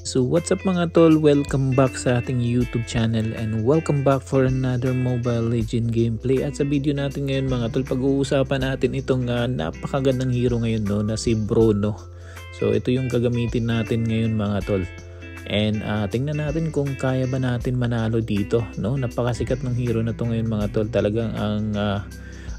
So what's up mga tol, welcome back sa ating YouTube channel and welcome back for another Mobile Legend gameplay. At sa video natin ngayon mga tol, pag-uusapan natin itong napakagandang hero ngayon na si Bruno. So ito yung gagamitin natin ngayon mga tol. And tingnan natin kung kaya ba natin manalo dito, no? Napakasikat ng hero na to ngayon mga tol. Talagang ang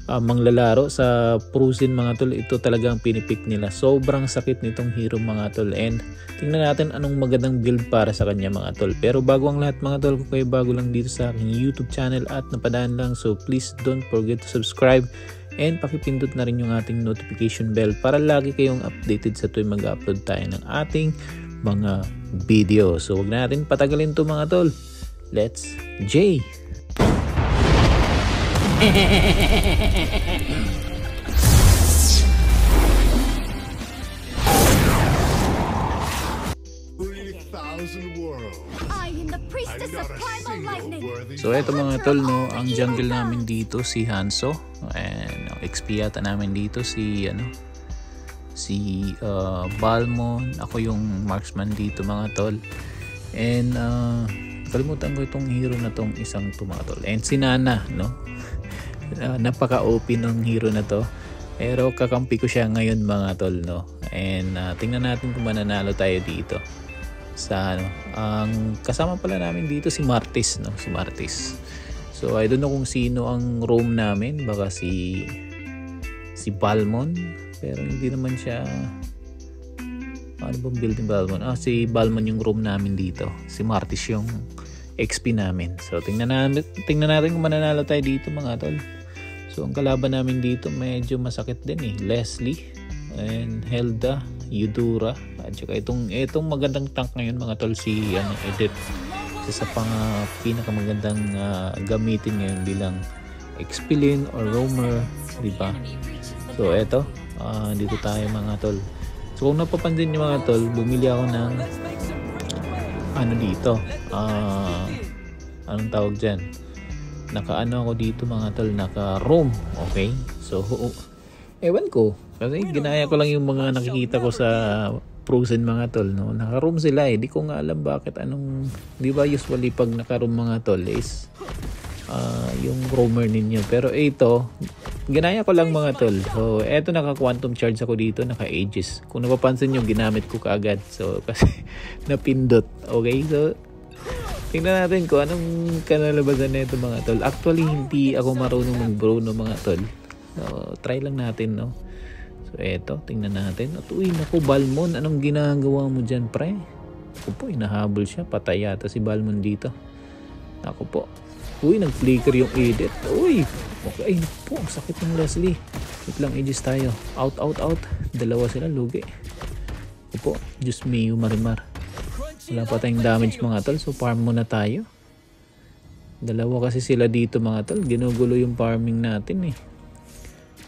manglalaro sa Prusin mga tol, ito talagang pinipick nila. Sobrang sakit nitong hero mga tol, and tingnan natin anong magandang build para sa kanya mga tol. Pero bago ang lahat mga tol, kung kayo bago lang dito sa aking YouTube channel at napadaan lang, so please don't forget to subscribe and pakipindot na rin yung ating notification bell para lagi kayong updated sa tuwing mag-upload tayo ng ating mga video. So wag natin patagalin to mga tol, let's J! So eto mga tol, no, ang jungle namin dito si Hanzo, and ang XP yata namin dito si Balmon. Ako yung marksman dito mga tol, and kalimutan ko itong hero na tong isang to mga tol, and si Nana, no. Napaka-OP ng hero na to, pero kakampi ko siya ngayon mga tol, no. And tingnan natin kung mananalo tayo dito sa ang kasama pala namin dito si Martis, no, si Martis. So I don't know kung sino ang roam namin, baka si Balmon, pero hindi naman siya. Ano bang build ni Balmon? Si Balmon yung roam namin dito, si Martis yung XP namin. So tingnan natin kung mananalo tayo dito mga tol. So ang kalaban namin dito medyo masakit din eh. Leslie and Helda, Eudora, at saka itong magandang tank ngayon mga tol, si Edith. Isa sa pinakamagandang gamitin ngayon bilang XP lane or roamer, di ba? So eto, dito tayo mga tol. So kung napapansin niyo mga tol, bumili ako ng dito, anong tawag dyan, ako dito mga tol, naka-roam. Okay, so ewan ko, kasi ginaya ko lang yung mga nakikita ko sa Prusin mga tol, no? Naka-roam sila eh, di ko nga alam bakit. Di ba usually pag naka-roam mga tol is yung roamer ninyo, pero ito ginaya ko lang mga tol. So eto, naka-quantum charge ako dito, naka-aegis. Kung napapansin nyo, ginamit ko kaagad, so kasi napindot. Okay, so tingnan natin kung anong kanalabasan na ito mga tol. Actually hindi ako marunong mag-Bruno mga tol, so try lang natin, no. So eto, tingnan natin. At uy, naku Balmon, anong ginagawa mo dyan pre? Ako po, inahabol siya, patay yata si Balmon dito. Ako po, uy, nag-flicker yung Edith. Uy, okay, po, ang sakit ng Leslie. Wait lang, aegis tayo. Out. Dalawa sila, lugi. Ako po, Diyos mio, marimar. Wala pa tayong damage mga tol, so farm muna tayo. Dalawa kasi sila dito mga tol, ginugulo yung farming natin eh.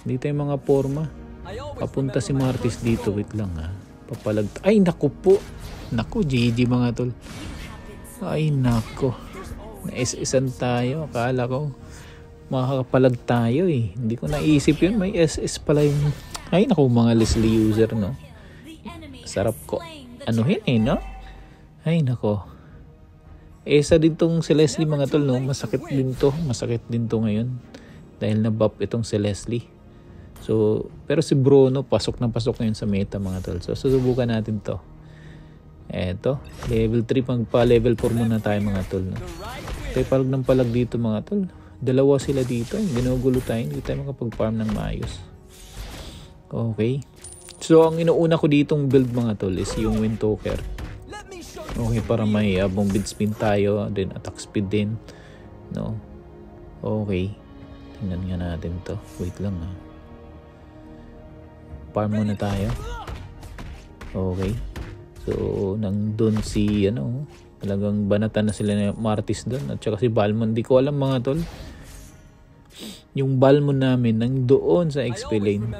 Dito yung mga forma. Papunta si Martis dito, wait lang papalag. Ay naku po, naku GG mga tol. Ay naku, na-SS-an tayo. Akala ko makakapalag tayo eh, hindi ko naisip yun, may SS pala yung. Ay naku mga Leslie user, no. Sarap ko anuhin eh, no. Ay nako, isa din tong si Leslie mga tol, no. Masakit din to ngayon dahil na-buff itong si Leslie. So pero si Bruno pasok ngayon sa meta mga tol. So susubukan natin to. Eto, level 3, pagpa level 4 muna tayo mga tol, no. Tayo palag ng palag dito mga tol. Dalawa sila dito, ginugulo tayo, hindi tayo makapag-farm ng maayos. Okay, so ang inuuna ko ditong build mga tol is yung Windtalker. Okay, para may bombid spin tayo, then attack speed din, no. Okay, tingnan nga natin to. Wait lang farm muna tayo. Okay, so nandun si talagang banatan na sila na Martis doon, at saka si Balmon. Di ko alam mga tol, yung Balmon namin nang doon sa XP lane.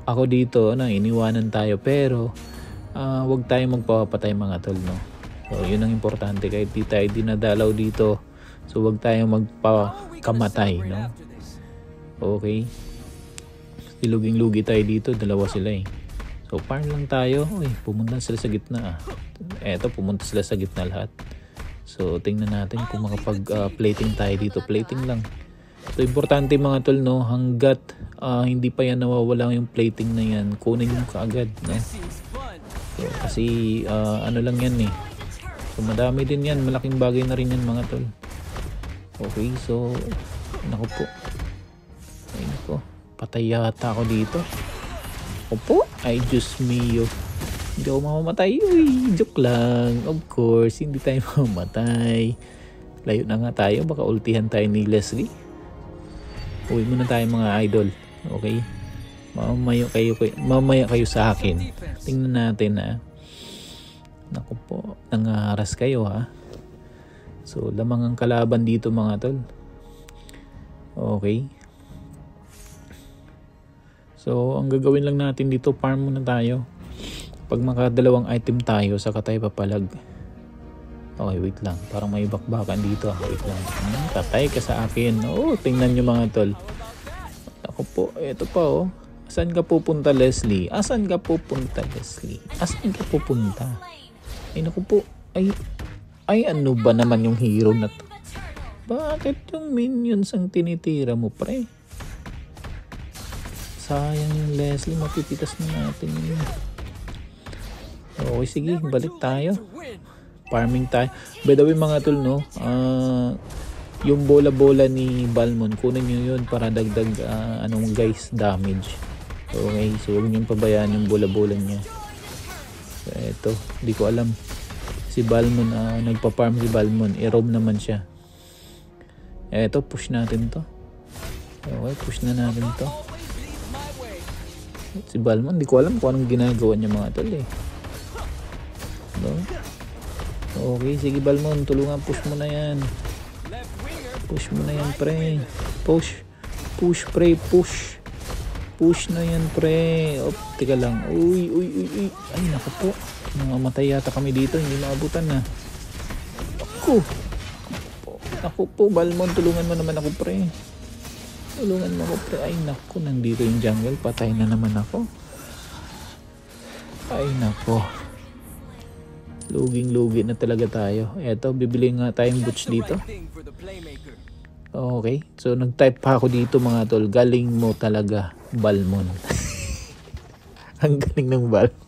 Ako dito iniwanan tayo, pero wag tayo magpapatay mga tol, no. So yun ang importante, kahit di tayo dinadalaw dito, so wag tayo magpakamatay, no. Okay, iluging-lugi tayo dito, dalawa sila eh. So farm lang tayo. Uy, pumunta sila sa gitna. Eto, pumunta sila sa gitna lahat. So tingnan natin kung makapag-plating tayo dito. Plating lang. So importante mga tol, no, hanggat hindi pa yan nawawala yung plating na yan, kunin nyo kaagad, no? So, kasi ano lang yan eh. So madami din yan, malaking bagay na rin yan mga tol. Okay, so naku po. Ay nako, patay yata ako dito. Opo, ay Diyos mio. Hindi ako mamamatay. Uy, joke lang. Of course, hindi tayo mamamatay. Layo na nga tayo, baka ultihan tayo ni Leslie. Uwi muna tayo mga idol. Okay? Mamaya kayo sa akin. Tingnan natin ha. Naku po, nangaharas kayo ha. So, lamang ang kalaban dito mga tol. Okay. So, ang gagawin lang natin dito, farm muna tayo. Pag makadalawang item tayo, saka tayo papalag. Okay, wait lang. Parang may bakbakan dito. Wait lang. Tatay ka sa akin. Oh, tingnan nyo mga tol. Ako po, eto pa oh. Asan ka pupunta, Leslie? Asan ka pupunta, Leslie? Asan ka pupunta? Ay, naku po. Ay, ano ba naman yung hero na to? Bakit yung minions ang tinitira mo, pre? Sayang yung Leslie. Mapipitas na natin yun. Okay, sige. Balik tayo. Farming tayo. By the way mga tol, no, yung bola-bola ni Balmon, kunin nyo yun para dagdag guys, damage. Okay, so huwag nyo pabayaan yung bola-bola niya. So eto, di ko alam. Si Balmon, nagpa-farm si Balmon, i-roam naman siya. Eto, push natin to. Okay, push na natin to. Si Balmon, di ko alam kung anong ginagawa niya mga tol eh. No? Okay, sige Balmon, tulungan, push mo na yan. Push mo na yan, pre. Push, pre, push. Push na yan, pre. Oh, tika lang. Uy. Ay, naku po. Namamatay yata kami dito, hindi maabutan na. Naku po, Balmon, tulungan mo naman ako, pre. Tulungan mo ako, pre. Ay, naku, nandito yung jungle. Patay na naman ako. Ay, naku. Luging-lugi na talaga tayo. Eto, bibili nga tayong boots dito. Okay. So, nag-type pa ako dito mga tol. Galing mo talaga, Balmon. Ang galing ng Balmon.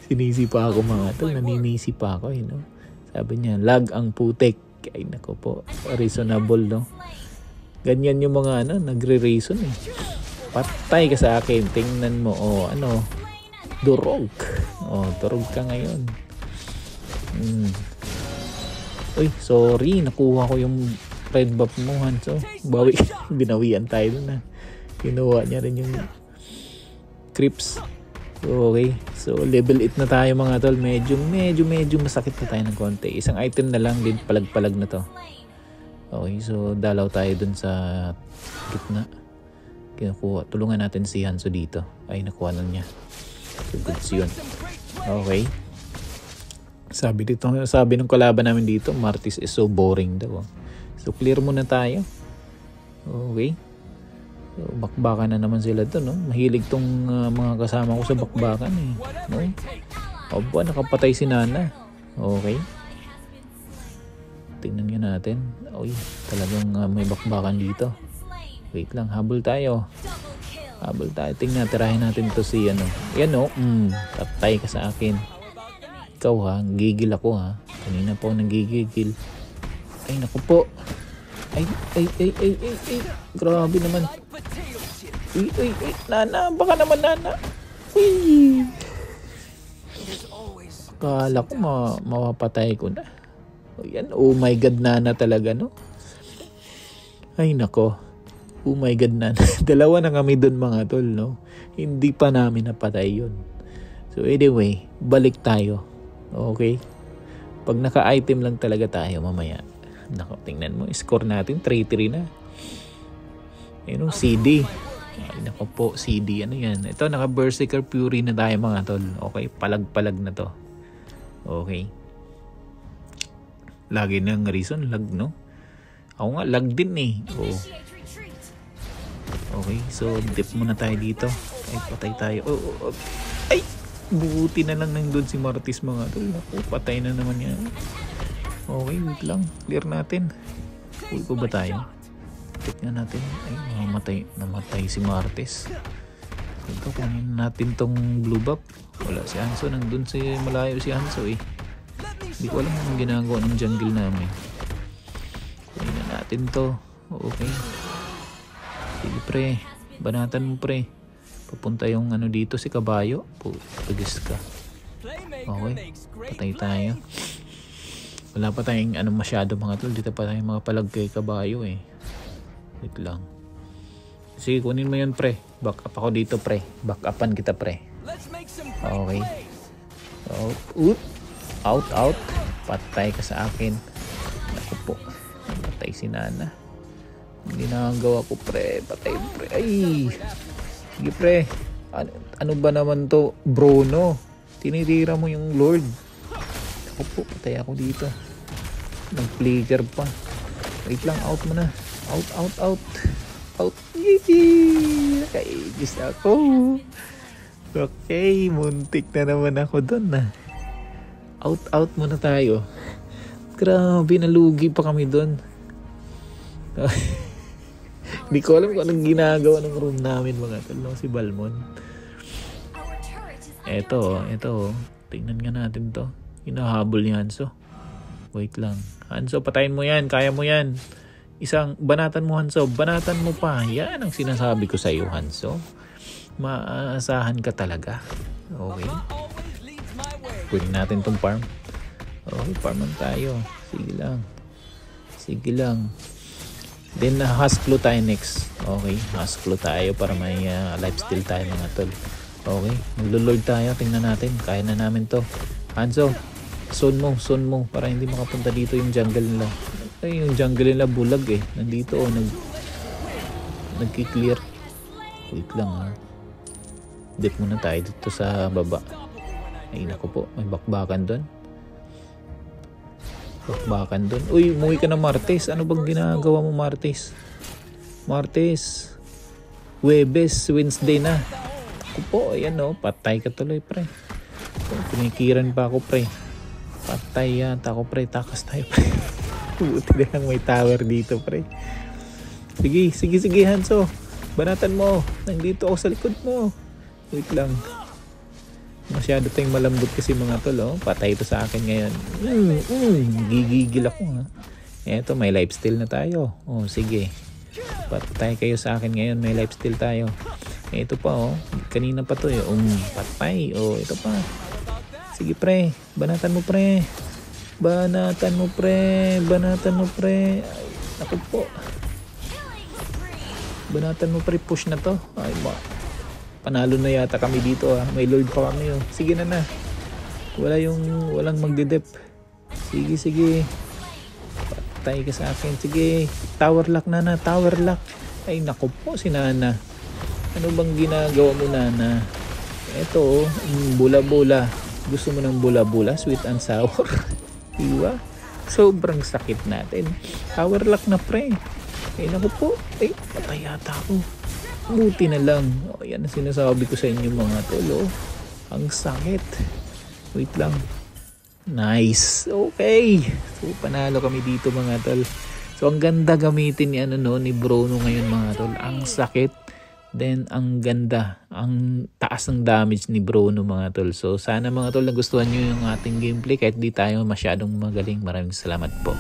Sinisi pa ako mga tol. Naninisi pa ako. No? Sabi niya, lag ang putek. Ay, nako po. Reasonable, no? Ganyan yung mga nagre-reason eh. Patay ka sa akin. Tingnan mo. Durog. Durog ka ngayon. Uy, sorry. Nakuha ko yung red buff mo, Hanso. Binawian tayo na. Kinuha niya rin yung creeps. Okay. So, level 8 na tayo mga tol. Medyo masakit na tayo ng konti. Isang item na lang din. Palag-palag na to. Okay. So, dalaw tayo dun sa gitna. Kinukuha. Tulungan natin si Hanso dito. Ay, nakuha na niya. So, goods yun. Okay. Sabi ng kalaban namin dito, Martis is so boring daw. So, clear muna tayo. Okay. So, bakbakan na naman sila to, no? Mahilig tong mga kasama ko sa bakbakan, eh. No? Opo, nakapatay si Nana. Okay. Tingnan nyo natin. Uy, talagang may bakbakan dito. Wait lang, habol tayo. Habol tayo. Tingnan, tirahin natin to si Yan tatay ka sa akin. Ikaw ha, gigil ako ha. Kanina po nanggigigil. Ay, naku po. Ay. Grabe naman. Uy. Nana, baka naman Nana. Uy. Kala ko mawapatay ko na. Yan, oh my God, Nana talaga, no? Ay, nako. Oh my God, Nana. Dalawa na kami dun mga tol, no? Hindi pa namin napatay yun. So anyway, balik tayo. Okay? Pag naka-item lang talaga tayo mamaya. Nako, tingnan mo. Score natin, 3-3 na. Ayun, CD. Ay, nako po, CD. Ano yan? Ito, naka-Berserker Fury na tayo mga tol. Okay? Palag-palag na to. Okay? Lagi na ang reason, lag, no? Ako nga, lag din eh. Oh. Okay, so dip muna tayo dito. Ay, patay tayo. Ay! Buti na lang nandun si Martis mga tol. Naku, patay na naman yan. Okay, wait lang. Clear natin. Uy ko ba tayo? Tignan natin. Ay, namatay si Martis. Ito, kunin natin tong blue buff. Wala si Hanzo. Nandun si malayo si Hanzo eh. Hindi ko alam anong ginagawa ng jungle namin. Kunin na natin to. Okay. Sige pre. Banatan mo pre. Papunta yung ano dito si Kabayo. Pugis ka. Okay. Patay tayo. Wala pa tayong ano masyado mga tol. Dito pa tayong mga palag kay Kabayo eh. Wait lang. Sige kunin mo yun pre. Back up ako dito pre. Back upan kita pre. Okay. Out. Patay ka sa akin. Ako po. Patay si Nana. Hindi nakagawa ko pre. Patay pre. Ay. Sige pre, ano ba naman to Bruno? Tinitira mo yung Lord. Ako po, patay ako dito. Nag-flicker pa. Wait lang, out mo na. Out. Yee! Nakaigis ako. Okay, muntik na naman ako doon na. Out muna tayo. Grabe, nalugi pa kami doon. Hindi ko alam kung anong ginagawa ng room namin mga tol, no? Si Balmon. Eto. Tingnan nga natin to. Hinahabol ni Hanzo. Wait lang. Hanzo, patayin mo yan. Kaya mo yan. Banatan mo Hanzo. Banatan mo pa. Yan ang sinasabi ko sa iyo Hanzo. Maasahan ka talaga. Okay. Kunin natin tong farm. Okay, farman tayo. Sige lang. Then Husklo tayo next. Okay, Husklo tayo para may lifesteal tayo mga tol. Okay, maglulord tayo. Tingnan natin. Kaya na namin to. Hanzo, zone mo para hindi makapunta dito yung jungle nila. Ay, yung jungle nila bulag eh. Nandito nagki-clear. Wait lang ha. Dip muna tayo dito sa baba. Ay naku po, may bakbakan doon. Uy, umuwi ka na Martes. Ano bang ginagawa mo Martes? Huwebes, Wednesday na. Ako po, ayan o. Patay ka tuloy pre. Pinikiran pa ako pre. Patay yata ako pre. Takas tayo pre. Buti lang may tower dito pre. Sige Hanzo. Banatan mo. Nandito ako sa likod mo. Wait lang. Masyado tayong malambot kasi mga tol, oh. Patay ito sa akin ngayon. Gigigil ako ha. Eto, may lifesteal na tayo. Oh, sige. Patay kayo sa akin ngayon, may lifesteal tayo. Eto pa oh. Kanina pa to eh. Patay. Oh, ito pa. Sige pre. Banatan mo pre. Ay, ako po. Banatan mo pre. Push na to. Ay ba. Panalo na yata kami dito ah. May Lord pa kami oh. Sige na. Walang magdedep. Sige. Patay ka sa akin. Sige. Tower lock na. Tower lock. Ay naku po si Nana. Ano bang ginagawa mo Nana? Eto oh. Bula-bula. Gusto mo ng bula-bula? Sweet and sour. Diba? Sobrang sakit natin. Tower lock na pre. Ay naku po. Ay patay yata ako. Buti na lang. O, yan ang sinasabi ko sa inyo mga tol. Ang sakit. Wait lang. Nice. Okay. So, panalo kami dito mga tol. So, ang ganda gamitin ni Bruno ngayon mga tol. Ang sakit. Then, ang ganda. Ang taas ng damage ni Bruno mga tol. So, sana mga tol nagustuhan nyo yung ating gameplay kahit di tayo masyadong magaling. Maraming salamat po.